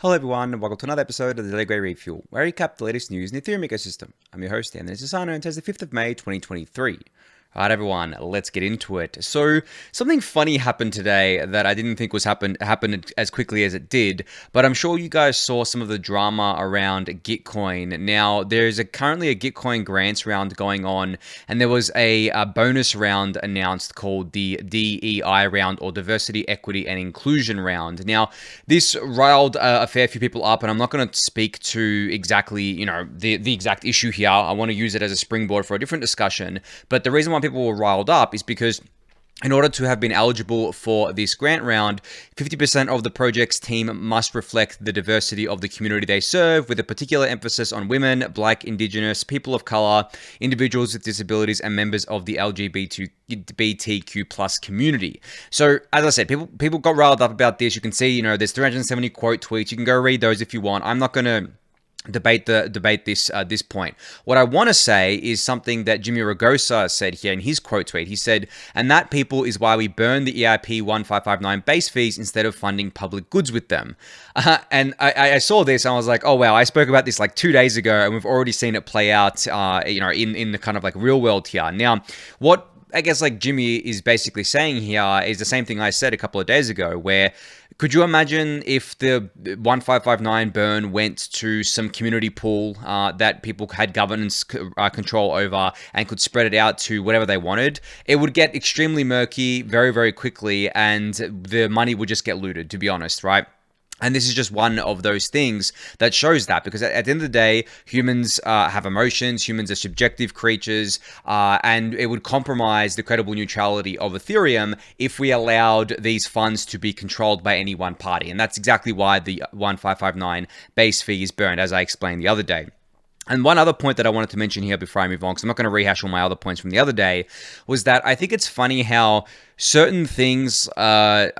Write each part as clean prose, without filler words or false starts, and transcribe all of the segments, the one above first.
Hello everyone, and welcome to another episode of the Daily Gwei Refuel, where I recap the latest news in the Ethereum ecosystem. I'm your host, Anthony Sassano, and today's the 5th of May, 2023. Alright everyone, let's get into it. So, something funny happened today that I didn't think was happened as quickly as it did, but I'm sure you guys saw some of the drama around Gitcoin. Now, there's currently a Gitcoin grants round going on, and there was a bonus round announced called the DEI round, or Diversity, Equity, and Inclusion round. Now, this riled a fair few people up, and I'm not going to speak to exactly, the exact issue here. I want to use it as a springboard for a different discussion, but the reason why people were riled up is because in order to have been eligible for this grant round, 50% of the project's team must reflect the diversity of the community they serve, with a particular emphasis on women, Black, Indigenous, people of color, individuals with disabilities, and members of the LGBTQ plus community. So, as I said, people got riled up about this. You can see, there's 370 quote tweets. You can go read those if you want. I'm not going to debate this point. What I want to say is something that Jimmy Ragosa said here in his quote tweet. He said, "And that, people, is why we burn the EIP 1559 base fees instead of funding public goods with them." And I saw this and I was like, oh wow, I spoke about this like 2 days ago, and we've already seen it play out in the kind of like real world here. Now, what I guess like Jimmy is basically saying here is the same thing I said a couple of days ago, where could you imagine if the 1559 burn went to some community pool that people had governance control over and could spread it out to whatever they wanted? It would get extremely murky very, very quickly, and the money would just get looted, to be honest, right? And this is just one of those things that shows that, because at the end of the day, humans have emotions, humans are subjective creatures, and it would compromise the credible neutrality of Ethereum if we allowed these funds to be controlled by any one party. And that's exactly why the 1559 base fee is burned, as I explained the other day. And one other point that I wanted to mention here before I move on, because I'm not going to rehash all my other points from the other day, was that I think it's funny how certain things, are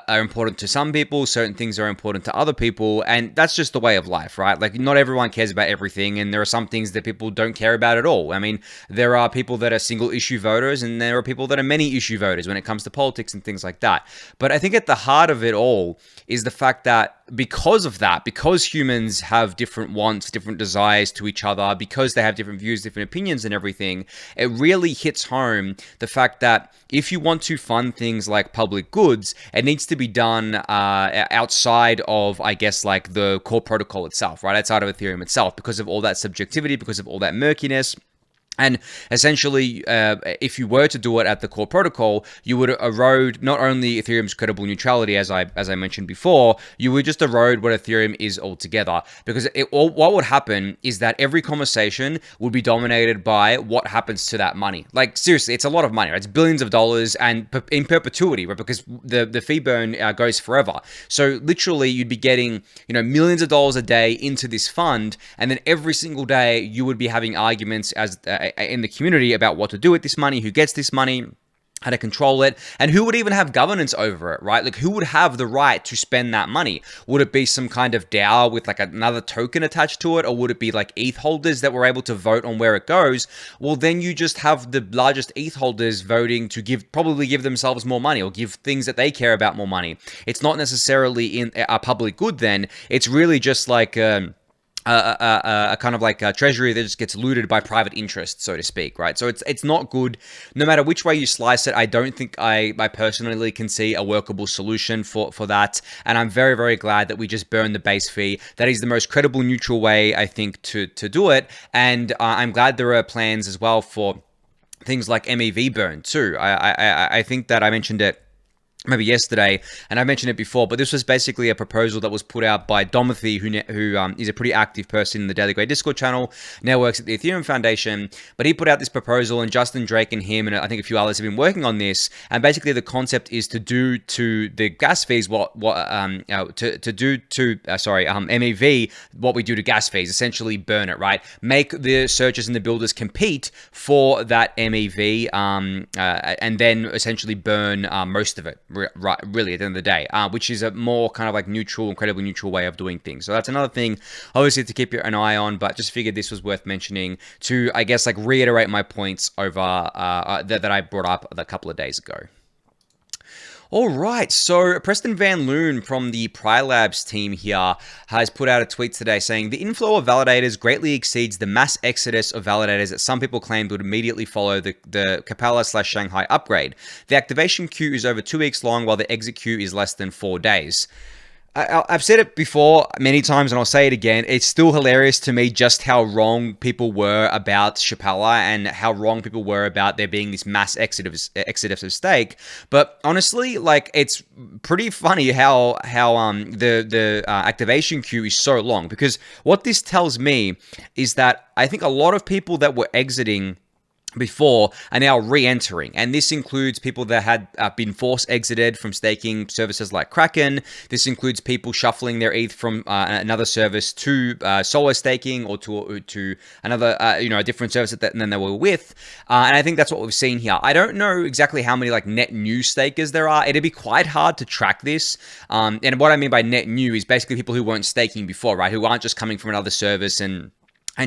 important to some people, certain things are important to other people, and that's just the way of life, right? Like, not everyone cares about everything, and there are some things that people don't care about at all. I mean, there are people that are single-issue voters, and there are people that are many-issue voters when it comes to politics and things like that. But I think at the heart of it all is the fact that because humans have different wants, different desires to each other, because they have different views, different opinions and everything, it really hits home the fact that if you want to fund things like public goods, it needs to be done outside of, I guess, like the core protocol itself, right? Outside of Ethereum itself, because of all that subjectivity, because of all that murkiness. And essentially, if you were to do it at the core protocol, you would erode not only Ethereum's credible neutrality, as I mentioned before, you would just erode what Ethereum is altogether. Because what would happen is that every conversation would be dominated by what happens to that money. Like, seriously, it's a lot of money, right? It's billions of dollars, and in perpetuity, right? Because the fee burn goes forever. So literally, you'd be getting millions of dollars a day into this fund, and then every single day you would be having arguments in the community about what to do with this money, who gets this money, how to control it, and who would even have governance over it, right? Like, who would have the right to spend that money? Would it be some kind of DAO with like another token attached to it, or would it be like ETH holders that were able to vote on where it goes? Well, then you just have the largest ETH holders voting to probably give themselves more money, or give things that they care about more money. It's not necessarily in a public good then. It's really just like a kind of like a treasury that just gets looted by private interests, so to speak, right? So it's not good. No matter which way you slice it, I don't think I personally can see a workable solution for that. And I'm very, very glad that we just burned the base fee. That is the most credible, neutral way, I think, to do it. And I'm glad there are plans as well for things like MEV burn too. I think that I mentioned it maybe yesterday, and I mentioned it before, but this was basically a proposal that was put out by Domothy, who is a pretty active person in the Daily Gwei Discord channel, now works at the Ethereum Foundation. But he put out this proposal, and Justin Drake and him, and I think a few others have been working on this. And basically, the concept is to do to the gas fees MEV what we do to gas fees, essentially burn it, right? Make the searchers and the builders compete for that MEV, and then essentially burn most of it. Right, really, at the end of the day, which is a more kind of like neutral, incredibly neutral way of doing things. So that's another thing, obviously, to keep an eye on, but just figured this was worth mentioning to, I guess, like reiterate my points over that I brought up a couple of days ago. All right, so Preston Van Loon from the Labs team here has put out a tweet today saying the inflow of validators greatly exceeds the mass exodus of validators that some people claimed would immediately follow the Capella/Shanghai upgrade. The activation queue is over 2 weeks long, while the exit queue is less than 4 days. I've said it before many times, and I'll say it again. It's still hilarious to me just how wrong people were about Shapella and how wrong people were about there being this mass exodus of stake. But honestly, like, it's pretty funny how the activation queue is so long, because what this tells me is that I think a lot of people that were exiting before are now re-entering, and this includes people that had been force exited from staking services like Kraken. This includes people shuffling their ETH from another service to solo staking, or to another a different service than they were with, and I think that's what we've seen here. I don't know exactly how many like net new stakers there are. It'd be quite hard to track this, and what I mean by net new is basically people who weren't staking before, right? Who aren't just coming from another service and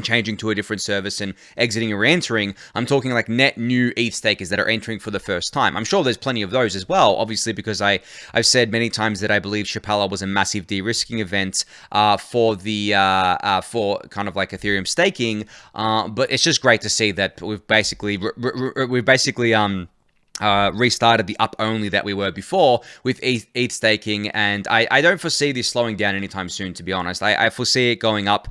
changing to a different service and exiting or re-entering. I'm talking like net new ETH stakers that are entering for the first time. I'm sure there's plenty of those as well, obviously, because I've said many times that I believe Shapella was a massive de-risking event for kind of like Ethereum staking. But it's just great to see that we've basically restarted the up only that we were before with ETH staking, and I don't foresee this slowing down anytime soon, to be honest. I foresee it going up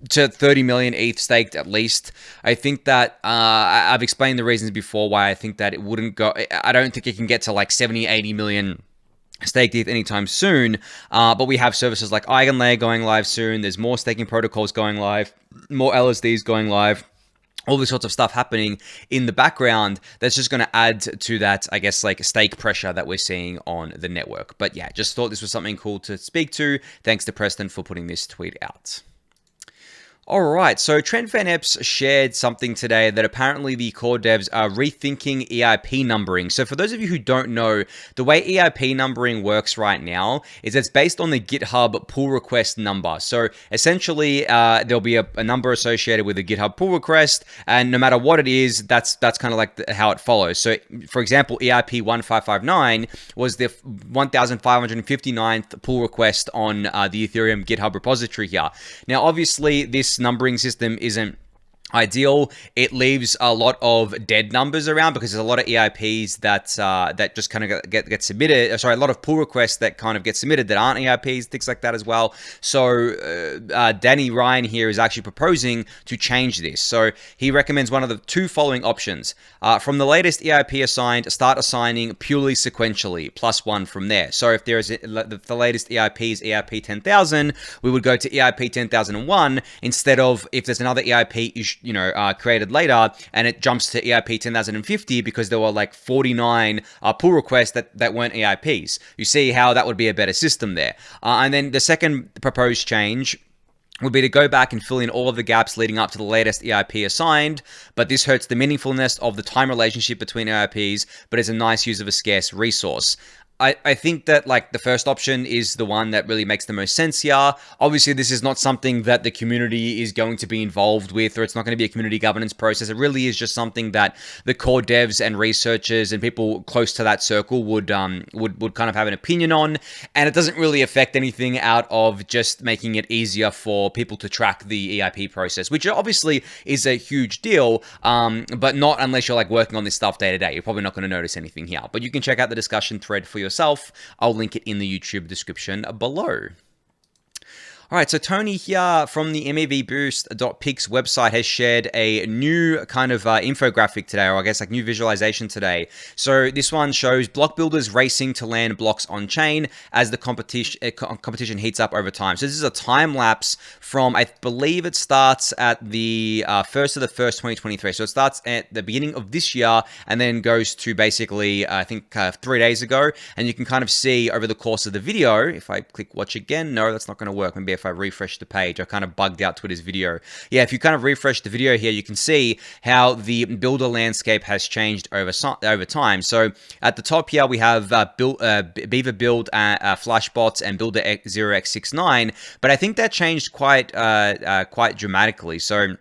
to 30 million ETH staked at least. I think that I've explained the reasons before why I think that it wouldn't go. I don't think it can get to like 70, 80 million staked ETH anytime soon. But we have services like EigenLayer going live soon. There's more staking protocols going live, more LSDs going live. All this sorts of stuff happening in the background that's just going to add to that, I guess, like stake pressure that we're seeing on the network. But yeah, just thought this was something cool to speak to. Thanks to Preston for putting this tweet out. All right, so Trent Van Epps shared something today that apparently the core devs are rethinking EIP numbering. So for those of you who don't know, the way EIP numbering works right now is it's based on the GitHub pull request number. So essentially, there'll be a number associated with a GitHub pull request, and no matter what it is, that's kind of like how it follows. So for example, EIP 1559 was the 1559th pull request on the Ethereum GitHub repository here. Now, obviously, this numbering system isn't ideal. It leaves a lot of dead numbers around because there's a lot of EIPs that just kind of get submitted. Sorry, a lot of pull requests that kind of get submitted that aren't EIPs, things like that as well. So Danny Ryan here is actually proposing to change this. So he recommends one of the two following options. From the latest EIP assigned, start assigning purely sequentially, +1 from there. So if there is the latest EIP is EIP 10,000, we would go to EIP 10,001 instead of if there's another EIP created later and it jumps to EIP 10,050 because there were like 49 pull requests that weren't EIPs. You see how that would be a better system there. And then the second proposed change would be to go back and fill in all of the gaps leading up to the latest EIP assigned, but this hurts the meaningfulness of the time relationship between EIPs, but is a nice use of a scarce resource. I think that like the first option is the one that really makes the most sense here. Obviously, this is not something that the community is going to be involved with, or it's not going to be a community governance process. It really is just something that the core devs and researchers and people close to that circle would kind of have an opinion on. And it doesn't really affect anything out of just making it easier for people to track the EIP process, which obviously is a huge deal, but not unless you're like working on this stuff day to day. You're probably not going to notice anything here, but you can check out the discussion thread for yourself. I'll link it in the YouTube description below. All right, so Tony here from the mevboost.pix website has shared a new kind of infographic today, or I guess like new visualization today. So this one shows Blockbuilders racing to land blocks on chain as the competition heats up over time. So this is a time lapse from, I believe it starts at the 1st of the 1st, 2023. So it starts at the beginning of this year and then goes to basically, I think 3 days ago. And you can kind of see over the course of the video, if I click watch again, no, that's not going to work. Maybe if I refresh the page, I kind of bugged out Twitter's video. Yeah, if you kind of refresh the video here, you can see how the builder landscape has changed over time. So at the top here, we have Beaver Build, Flashbots, and Builder 0x69, but I think that changed quite dramatically. So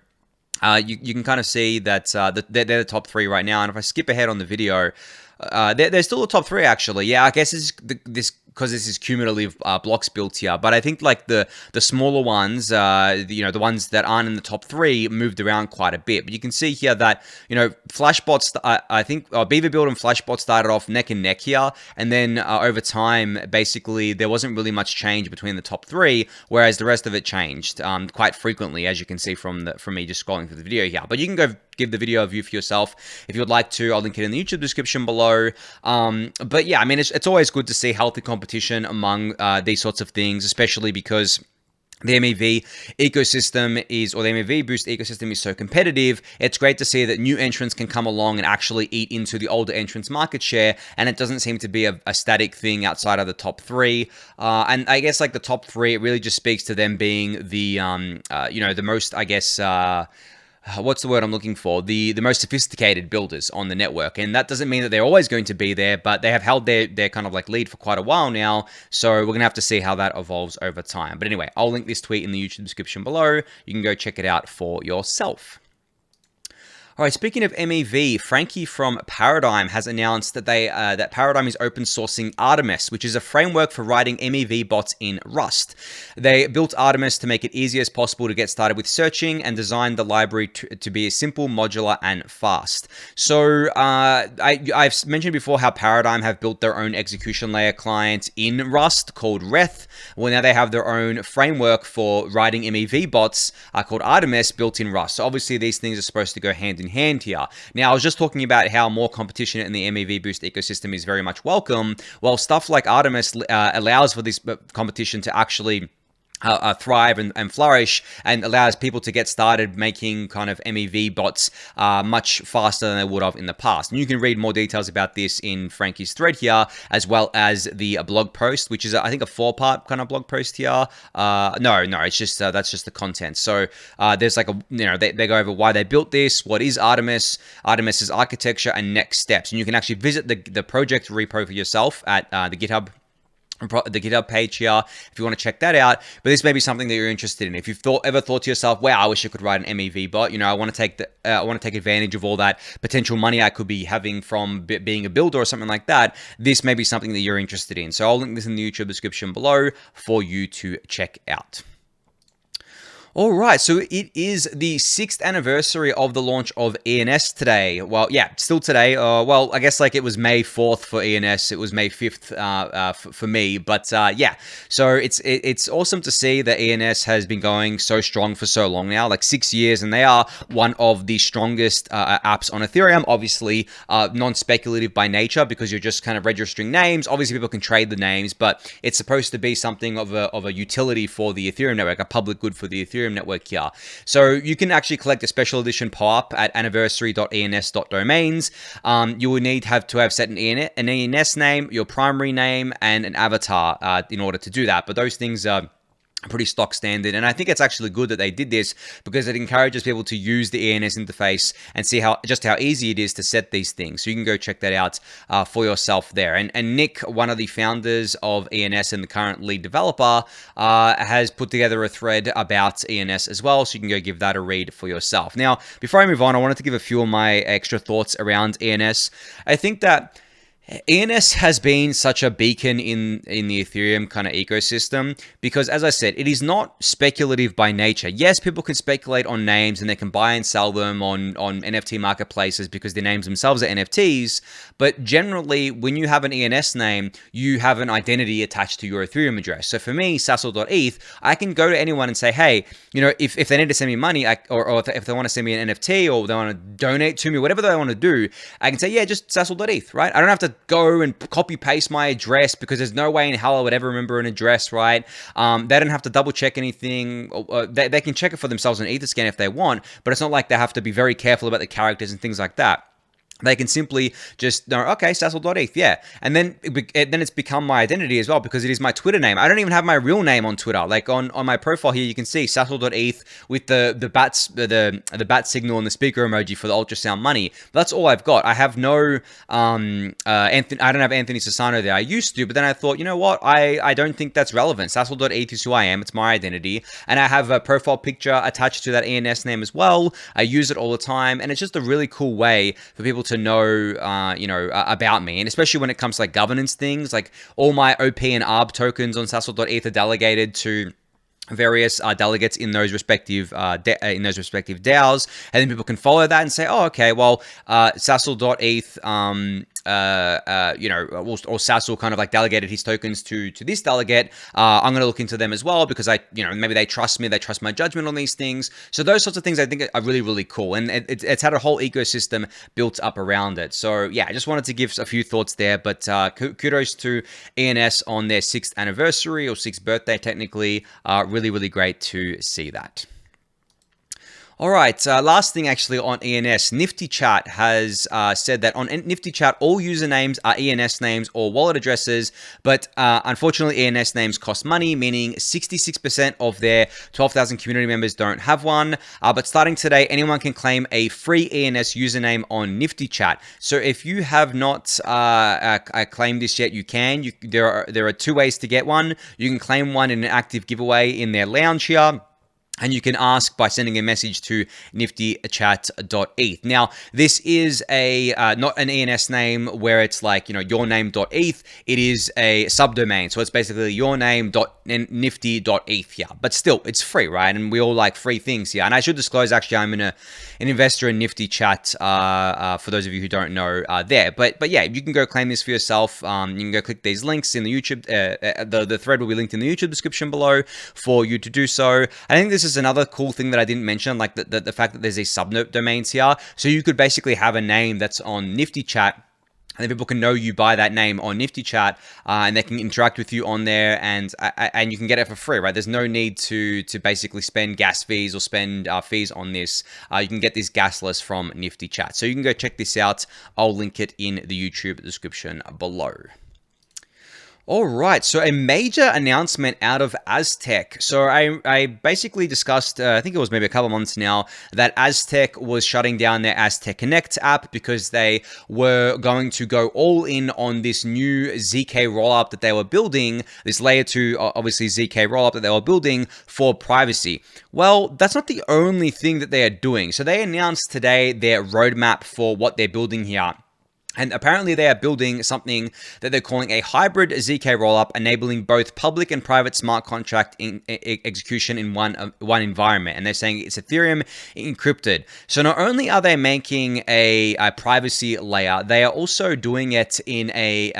you can kind of see that they're the top three right now. And if I skip ahead on the video, they're still the top 3 actually. Yeah, I guess this because this is cumulative blocks built here, but I think like the smaller ones, the ones that aren't in the top 3 moved around quite a bit. But you can see here that Flashbot, I think Beaver Build and Flashbot started off neck and neck here, and then over time, basically there wasn't really much change between the top 3, whereas the rest of it changed quite frequently, as you can see from me just scrolling through the video here. But you can go give the video a view for yourself if you would like to. I'll link it in the YouTube description below. But yeah, I mean, it's always good to see healthy competition among these sorts of things, especially because the MEV ecosystem or the MEV boost ecosystem is so competitive. It's great to see that new entrants can come along and actually eat into the older entrants' market share, and it doesn't seem to be a static thing outside of the top 3. And I guess like the top 3, it really just speaks to them being the the most, I guess, what's the word I'm looking for? The most sophisticated builders on the network. And that doesn't mean that they're always going to be there, but they have held their kind of like lead for quite a while now. So we're going to have to see how that evolves over time. But anyway, I'll link this tweet in the YouTube description below. You can go check it out for yourself. All right, speaking of MEV, Frankie from Paradigm has announced that that Paradigm is open sourcing Artemis, which is a framework for writing MEV bots in Rust. They built Artemis to make it easy as possible to get started with searching and designed the library to be simple, modular, and fast. So I've mentioned before how Paradigm have built their own execution layer client in Rust called Reth. Well, now they have their own framework for writing MEV bots called Artemis built in Rust. So obviously these things are supposed to go hand in hand here. Now, I was just talking about how more competition in the MEV boost ecosystem is very much welcome. Well, stuff like Artemis allows for this competition to actually thrive and flourish, and allows people to get started making kind of MEV bots much faster than they would have in the past. And you can read more details about this in Frankie's thread here, as well as the blog post, which is I think a 4-part kind of blog post here. No, it's just that's just the content. So there's like they go over why they built this, what is Artemis, Artemis's architecture, and next steps. And you can actually visit the project repo for yourself at the GitHub page here if you want to check that out. But this may be something that you're interested in. If you've ever thought to yourself, wow, I wish I could write an MEV bot, I want to take advantage of all that potential money I could be having from being a builder or something like that, this may be something that you're interested in. So I'll link this in the YouTube description below for you to check out. All right, so it is the 6th anniversary of the launch of ENS today. Well, yeah, still today. Well, I guess like it was May 4th for ENS. It was May 5th for me. But yeah, so it's awesome to see that ENS has been going so strong for so long now, like 6 years, and they are one of the strongest apps on Ethereum. Obviously, non-speculative by nature because you're just kind of registering names. Obviously, people can trade the names, but it's supposed to be something of a utility for the Ethereum network, a public good for the Ethereum network here. So you can actually collect a special edition POAP at anniversary.ens.domains. You will need to have set an ENS name, your primary name, and an avatar in order to do that. But those things are pretty stock standard, and I think it's actually good that they did this because it encourages people to use the ENS interface and see how easy it is to set these things. So you can go check that out for yourself there. And Nick, one of the founders of ENS and the current lead developer, has put together a thread about ENS as well, so you can go give that a read for yourself. Now, before I move on, I wanted to give a few of my extra thoughts around ENS. I think that ENS has been such a beacon in the Ethereum kind of ecosystem because, as I said, it is not speculative by nature. Yes, people can speculate on names and they can buy and sell them on NFT marketplaces because their names themselves are NFTs, but generally, when you have an ENS name, you have an identity attached to your Ethereum address. So for me, sassel.eth, I can go to anyone and say, hey, if they need to send me money, or if they want to send me an NFT or they want to donate to me, whatever they want to do, I can say, yeah, just sassel.eth, right? I don't have to go and copy paste my address because there's no way in hell I would ever remember an address, right? They don't have to double check anything. They can check it for themselves on Etherscan if they want, but it's not like they have to be very careful about the characters and things like that. They can simply just know, okay, sassel.eth, yeah. And then it's become my identity as well because it is my Twitter name. I don't even have my real name on Twitter. Like on my profile here, you can see sassel.eth with the bat signal and the speaker emoji for the ultrasound money. But that's all I've got. I have no, I don't have Anthony Sassano there. I used to, but then I thought, you know what? I don't think that's relevant. Sassel.eth is who I am. It's my identity. And I have a profile picture attached to that ENS name as well. I use it all the time. And it's just a really cool way for people to know, about me. And especially when it comes to like governance things, like all my OP and ARB tokens on Sassel.eth are delegated to various delegates in those respective DAOs, and then people can follow that and say, oh, okay, well, Sassel.eth, or Sassel kind of like delegated his tokens to this delegate. I'm going to look into them as well because maybe they trust me, they trust my judgment on these things. So those sorts of things I think are really, really cool, and it's had a whole ecosystem built up around it. So yeah, I just wanted to give a few thoughts there, but kudos to ENS on their 6th anniversary or 6th birthday, technically. Really, really great to see that. All right, last thing actually on ENS, NiftyChat has said that on NiftyChat, all usernames are ENS names or wallet addresses, but unfortunately, ENS names cost money, meaning 66% of their 12,000 community members don't have one. But starting today, anyone can claim a free ENS username on NiftyChat. So if you have not claimed this yet, you can. There are 2 ways to get one. You can claim one in an active giveaway in their lounge here. And you can ask by sending a message to NiftyChat.eth. Now, this is not an ENS name where it's like, yourname.eth. It is a subdomain. So it's basically yourname.nifty.eth here. But still, it's free, right? And we all like free things here. And I should disclose, actually, I'm an investor in NiftyChat, for those of you who don't know there. But yeah, you can go claim this for yourself. You can go click these links in the YouTube. The thread will be linked in the YouTube description below for you to do so. I think this is another cool thing that I didn't mention, like the fact that there's these subdomains here. So you could basically have a name that's on NiftyChat, and then people can know you by that name on NiftyChat, and they can interact with you on there, and you can get it for free, right? There's no need to basically spend gas fees or spend fees on this. You can get this gasless from NiftyChat. So you can go check this out. I'll link it in the YouTube description below. All right, so a major announcement out of Aztec. So I basically discussed, I think it was maybe a couple months now, that Aztec was shutting down their Aztec Connect app because they were going to go all in on this new zkRollup that they were building, this layer 2, obviously zkRollup that they were building for privacy. Well, that's not the only thing that they are doing. So they announced today their roadmap for what they're building here. And apparently they are building something that they're calling a hybrid zkRollup, enabling both public and private smart contract execution in one environment. And they're saying it's Ethereum encrypted. So not only are they making a privacy layer, they are also doing it in a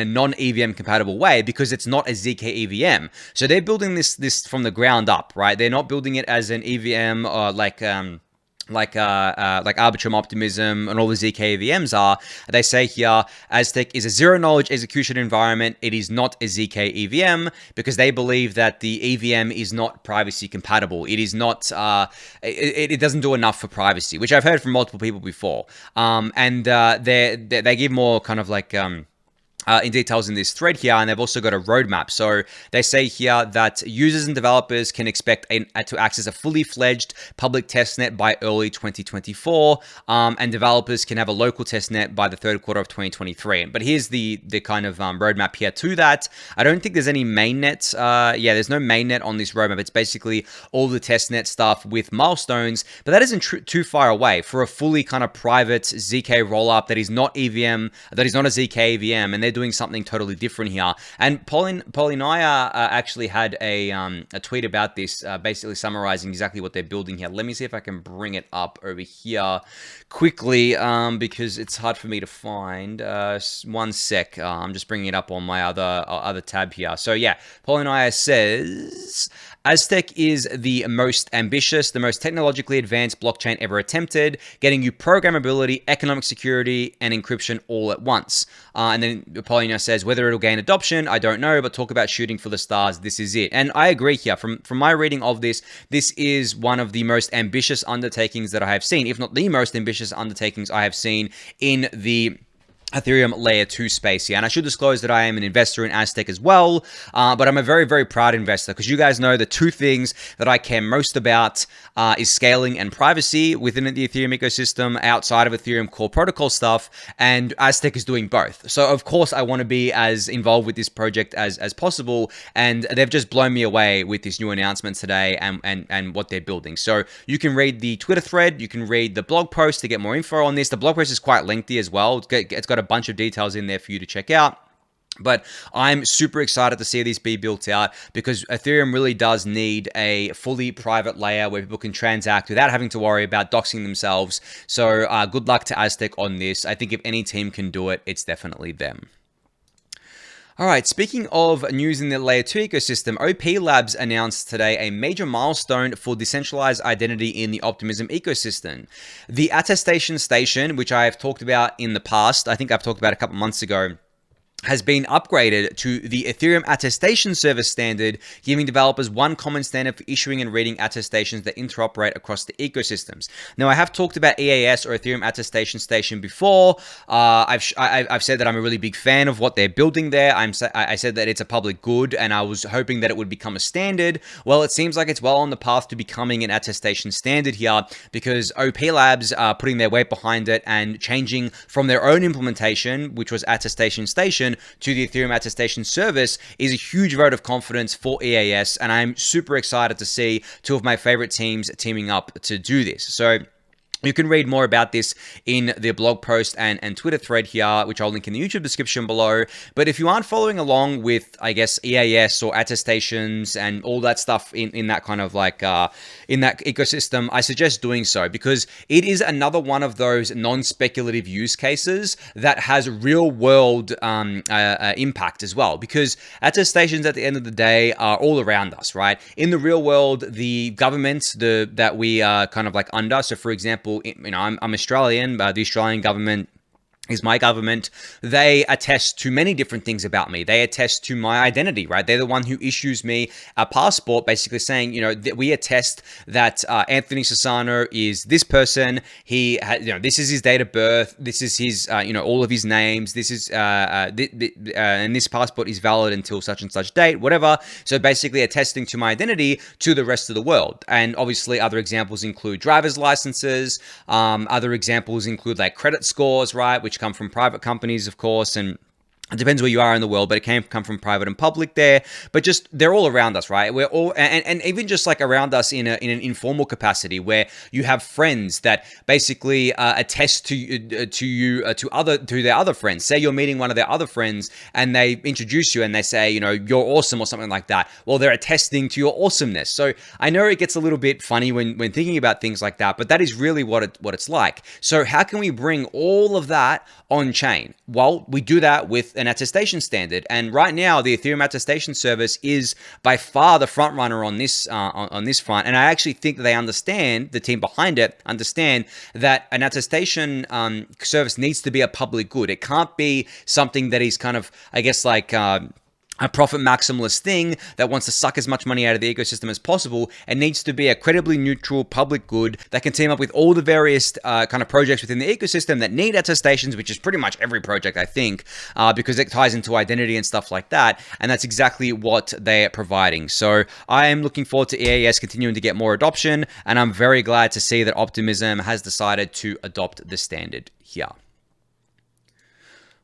non-EVM compatible way because it's not a zkEVM. So they're building this from the ground up, right? They're not building it as an EVM or like Arbitrum Optimism and all the zkEVMs are. They say here, Aztec is a zero-knowledge execution environment. It is not a zkEVM because they believe that the EVM is not privacy compatible. It is not, it doesn't do enough for privacy, which I've heard from multiple people before. They give more kind of like, in details in this thread here, and they've also got a roadmap. So they say here that users and developers can expect to access a fully fledged public testnet by early 2024, and developers can have a local testnet by the third quarter of 2023. But here's the kind of roadmap here to that. I don't think there's any mainnet. There's no mainnet on this roadmap. It's basically all the testnet stuff with milestones, but that isn't too far away for a fully kind of private zkRollup that is not EVM, that is not a zkEVM, and they're doing something totally different here. And Polynya actually had a tweet about this, basically summarizing exactly what they're building here. Let me see if I can bring it up over here quickly, because it's hard for me to find. One sec. I'm just bringing it up on my other tab here. So yeah, Polynya says, Aztec is the most ambitious, the most technologically advanced blockchain ever attempted, getting you programmability, economic security, and encryption all at once. And then Polynya says, whether it'll gain adoption, I don't know, but talk about shooting for the stars, this is it. And I agree here. From my reading of this, this is one of the most ambitious undertakings that I have seen, if not the most ambitious undertakings I have seen in the Ethereum layer 2 space here. And I should disclose that I am an investor in Aztec as well, but I'm a very, very proud investor because you guys know the two things that I care most about is scaling and privacy within the Ethereum ecosystem outside of Ethereum core protocol stuff, and Aztec is doing both. So of course I want to be as involved with this project as possible, and they've just blown me away with this new announcement today and what they're building. So you can read the Twitter thread, you can read the blog post to get more info on this. The blog post is quite lengthy as well. It's got a bunch of details in there for you to check out. But I'm super excited to see this be built out because Ethereum really does need a fully private layer where people can transact without having to worry about doxing themselves. So good luck to Aztec on this. I think if any team can do it, it's definitely them. All right, speaking of news in the Layer 2 ecosystem, OP Labs announced today a major milestone for decentralized identity in the Optimism ecosystem. The attestation station, which I have talked about in the past, I think I've talked about a couple months ago, has been upgraded to the Ethereum attestation service standard, giving developers one common standard for issuing and reading attestations that interoperate across the ecosystems. Now, I have talked about EAS or Ethereum Attestation Station before. I've said that I'm a really big fan of what they're building there. I said that it's a public good, and I was hoping that it would become a standard. Well, it seems like it's well on the path to becoming an attestation standard here because OP Labs are putting their weight behind it and changing from their own implementation, which was Attestation Station, to the Ethereum Attestation Service is a huge vote of confidence for EAS, and I'm super excited to see two of my favorite teams teaming up to do this. So you can read more about this in the blog post and Twitter thread here, which I'll link in the YouTube description below. But if you aren't following along with, I guess, EAS or attestations and all that stuff in that kind of like, in that ecosystem, I suggest doing so because it is another one of those non-speculative use cases that has real world impact as well. Because attestations at the end of the day are all around us, right? In the real world, the government that we are kind of like under, so for example, you know, I'm Australian, the Australian government is my government. They attest to many different things about me. They attest to my identity, right? They're the one who issues me a passport, basically saying, you know, that we attest that Anthony Sassano is this person. He had, you know, this is his date of birth. This is his, you know, all of his names. This is, and this passport is valid until such and such date, whatever. So basically attesting to my identity to the rest of the world. And obviously other examples include driver's licenses. Other examples include like credit scores, right? Which come from private companies, of course, and it depends where you are in the world, but it can come from private and public there. But just they're all around us, right? We're all, and even just like around us in an informal capacity, where you have friends that basically attest to their other friends. Say you're meeting one of their other friends, and they introduce you, and they say, you know, you're awesome or something like that. Well, they're attesting to your awesomeness. So I know it gets a little bit funny when thinking about things like that, but that is really what it's like. So how can we bring all of that on chain? Well, we do that with an attestation standard, and right now the Ethereum attestation service is by far the front runner on this front. And I actually think that they understand, the team behind it understand that an attestation service needs to be a public good. It can't be something that is kind of, I guess, like a profit maximalist thing that wants to suck as much money out of the ecosystem as possible. It needs to be a credibly neutral public good that can team up with all the various kind of projects within the ecosystem that need attestations, which is pretty much every project, I think, because it ties into identity and stuff like that. And that's exactly what they're providing. So I am looking forward to EAS continuing to get more adoption, and I'm very glad to see that Optimism has decided to adopt the standard here.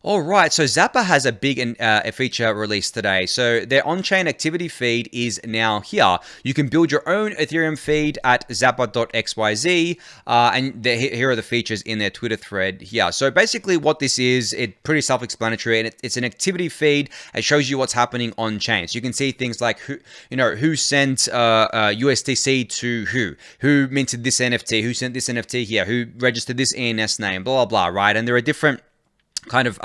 All right, so Zapper has a big feature released today. So their on-chain activity feed is now here. You can build your own Ethereum feed at zapper.xyz, and here are the features in their Twitter thread here. So basically what this is, it's pretty self-explanatory, and it's an activity feed. It shows you what's happening on-chain. So you can see things like who sent USDC to who minted this NFT, who sent this NFT here, who registered this ENS name, blah, blah, blah, right? And there are different kind of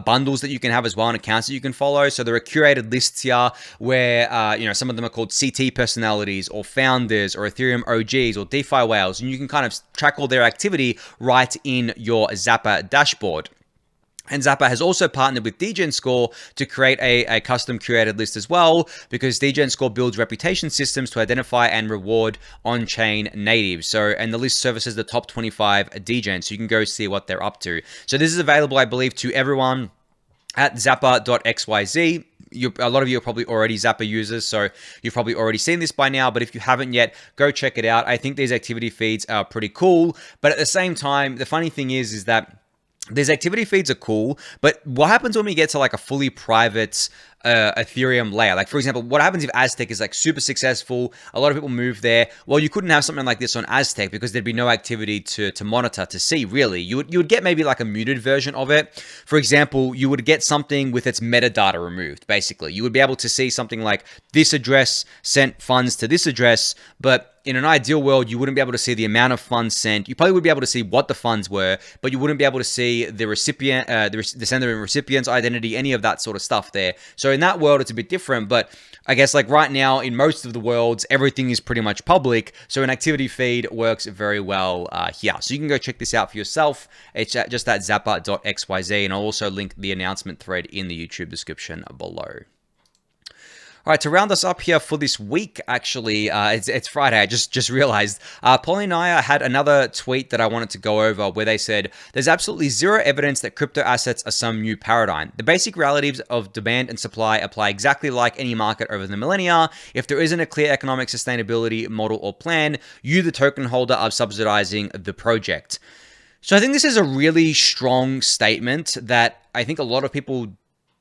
bundles that you can have as well, and accounts that you can follow. So there are curated lists here where some of them are called CT personalities or founders or Ethereum OGs or DeFi whales, and you can kind of track all their activity right in your Zapper dashboard. And Zapper has also partnered with DGenScore to create a custom curated list as well, because DGenScore builds reputation systems to identify and reward on-chain natives. So, and the list services the top 25 DGen, so you can go see what they're up to. So this is available, I believe, to everyone at zapper.xyz. A lot of you are probably already Zapper users, so you've probably already seen this by now, but if you haven't yet, go check it out. I think these activity feeds are pretty cool, but at the same time, the funny thing is that these activity feeds are cool, but what happens when we get to like a fully private Ethereum layer? Like, for example, what happens if Aztec is like super successful, a lot of people move there? Well, you couldn't have something like this on Aztec because there'd be no activity to monitor, to see, really. You would get maybe like a muted version of it. For example, you would get something with its metadata removed, basically. You would be able to see something like this address sent funds to this address, but in an ideal world, you wouldn't be able to see the amount of funds sent. You probably would be able to see what the funds were, but you wouldn't be able to see the recipient, the sender and recipient's identity, any of that sort of stuff there. So in that world, it's a bit different, but I guess like right now, in most of the worlds, everything is pretty much public. So an activity feed works very well here. So you can go check this out for yourself. It's just at zapper.xyz, and I'll also link the announcement thread in the YouTube description below. All right, to round us up here for this week, actually, it's Friday. I just realized Polynya had another tweet that I wanted to go over, where they said, there's absolutely zero evidence that crypto assets are some new paradigm. The basic realities of demand and supply apply exactly like any market over the millennia. If there isn't a clear economic sustainability model or plan, you, the token holder, are subsidizing the project. So I think this is a really strong statement that I think a lot of people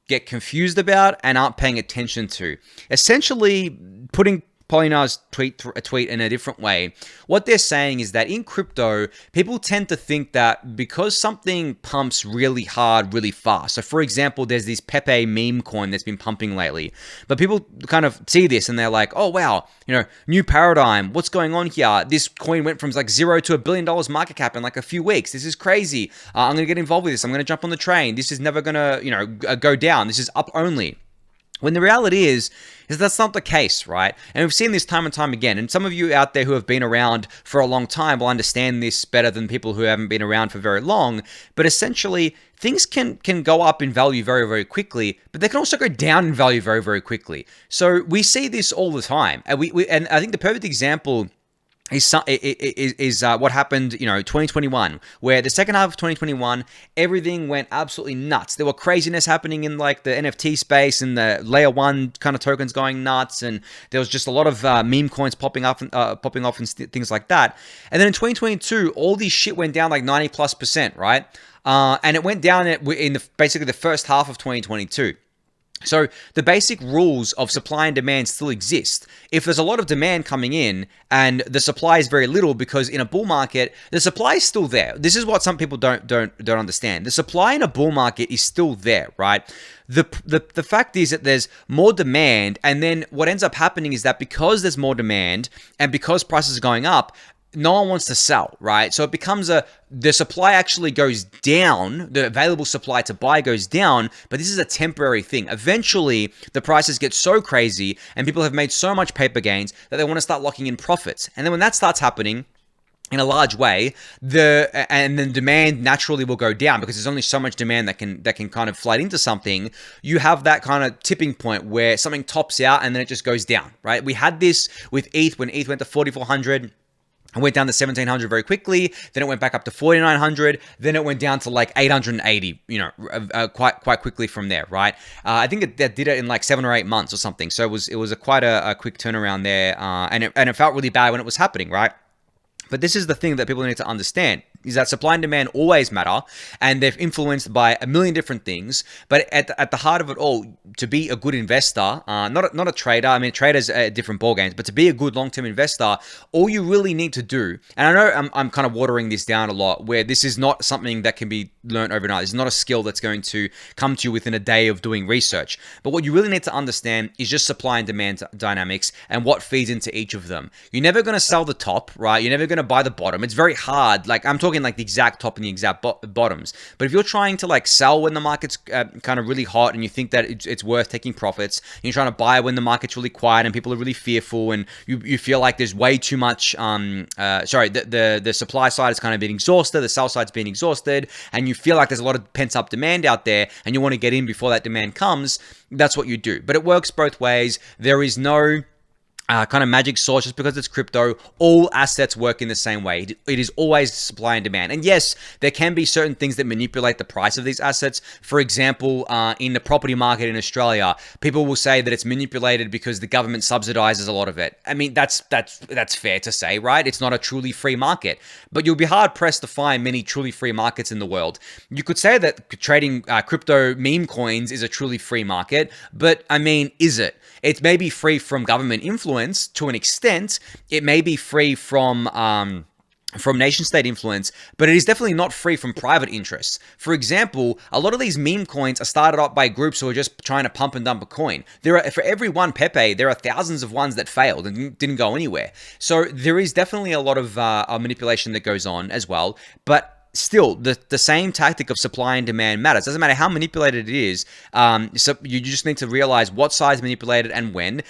get confused about and aren't paying attention to. Essentially, putting Polynya's tweet in a different way, what they're saying is that in crypto, people tend to think that because something pumps really hard, really fast. So for example, there's this Pepe meme coin that's been pumping lately, but people kind of see this and they're like, oh wow, new paradigm. What's going on here? This coin went from like $0 to $1 billion market cap in like a few weeks. This is crazy. I'm going to get involved with this. I'm going to jump on the train. This is never going to, go down. This is up only. When the reality is that's not the case, right? And we've seen this time and time again. And some of you out there who have been around for a long time will understand this better than people who haven't been around for very long. But essentially, things can go up in value very, very quickly, but they can also go down in value very, very quickly. So we see this all the time. And I think the perfect example is what happened, 2021, where the second half of 2021, everything went absolutely nuts. There were craziness happening in like the NFT space and the layer one kind of tokens going nuts, and there was just a lot of meme coins popping off and things like that. And then in 2022, all these shit went down like 90+%, right? And it went down in basically the first half of 2022. So the basic rules of supply and demand still exist. If there's a lot of demand coming in and the supply is very little, because in a bull market, the supply is still there. This is what some people don't understand. The supply in a bull market is still there, right? The fact is that there's more demand, and then what ends up happening is that because there's more demand and because prices are going up, no one wants to sell, right? So it becomes the supply actually goes down, the available supply to buy goes down, but this is a temporary thing. Eventually, the prices get so crazy and people have made so much paper gains that they want to start locking in profits. And then when that starts happening in a large way, and then demand naturally will go down because there's only so much demand that can kind of flood into something. You have that kind of tipping point where something tops out and then it just goes down, right? We had this with ETH when ETH went to 4,400. It went down to 1,700 very quickly. Then it went back up to 4,900. Then it went down to like 880, quite quickly from there, right? I think that did it in like 7 or 8 months or something. So it was quite a quick turnaround there, and it felt really bad when it was happening, right? But this is the thing that people need to understand, is that supply and demand always matter, and they're influenced by a million different things. But at the heart of it all, to be a good investor, not a trader, I mean, traders are different ballgames, but to be a good long-term investor, all you really need to do, and I know I'm kind of watering this down a lot, where this is not something that can be learned overnight. It's not a skill that's going to come to you within a day of doing research. But what you really need to understand is just supply and demand dynamics and what feeds into each of them. You're never going to sell the top, right? You're never going to buy the bottom. It's very hard. Like, I'm talking talking like the exact top and the exact bottoms. But if you're trying to like sell when the market's kind of really hot and you think that it's worth taking profits, and you're trying to buy when the market's really quiet and people are really fearful, and you feel like there's way too much, the supply side is kind of being exhausted, the sell side's being exhausted, and you feel like there's a lot of pent up demand out there and you want to get in before that demand comes, that's what you do. But it works both ways. There is no kind of magic source. Just because it's crypto, all assets work in the same way. It is always supply and demand. And yes, there can be certain things that manipulate the price of these assets. For example, in the property market in Australia, people will say that it's manipulated because the government subsidizes a lot of it. I mean, that's fair to say, right? It's not a truly free market, but you'll be hard pressed to find many truly free markets in the world. You could say that trading crypto meme coins is a truly free market, but I mean, is it? It may be free from government influence to an extent. It may be free from nation-state influence, but it is definitely not free from private interests. For example, a lot of these meme coins are started up by groups who are just trying to pump and dump a coin. For every one Pepe, there are thousands of ones that failed and didn't go anywhere. So there is definitely a lot of manipulation that goes on as well, but still, the same tactic of supply and demand matters. Doesn't matter how manipulated it is. So you just need to realize what side's manipulated and when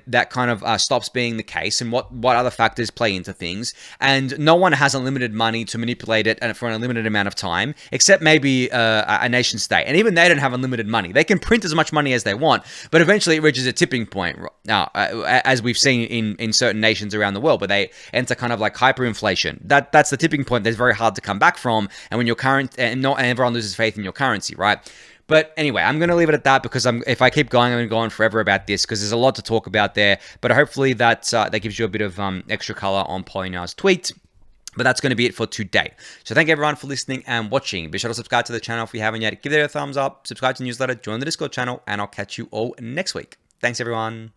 that kind of stops being the case, and what other factors play into things. And no one has unlimited money to manipulate it and for an unlimited amount of time, except maybe a nation state. And even they don't have unlimited money. They can print as much money as they want, but eventually it reaches a tipping point. Now, as we've seen in certain nations around the world, but they enter kind of like hyperinflation. That's the tipping point that's very hard to come back from, and when your current and everyone loses faith in your currency, right? But anyway, I'm going to leave it at that, because if I keep going, I'm going to go on forever about this, because there's a lot to talk about there. But hopefully that gives you a bit of extra color on Polynya's tweet. But that's going to be it for today. So thank you everyone for listening and watching. Be sure to subscribe to the channel if you haven't yet. Give it a thumbs up, subscribe to the newsletter, join the Discord channel, and I'll catch you all next week. Thanks everyone.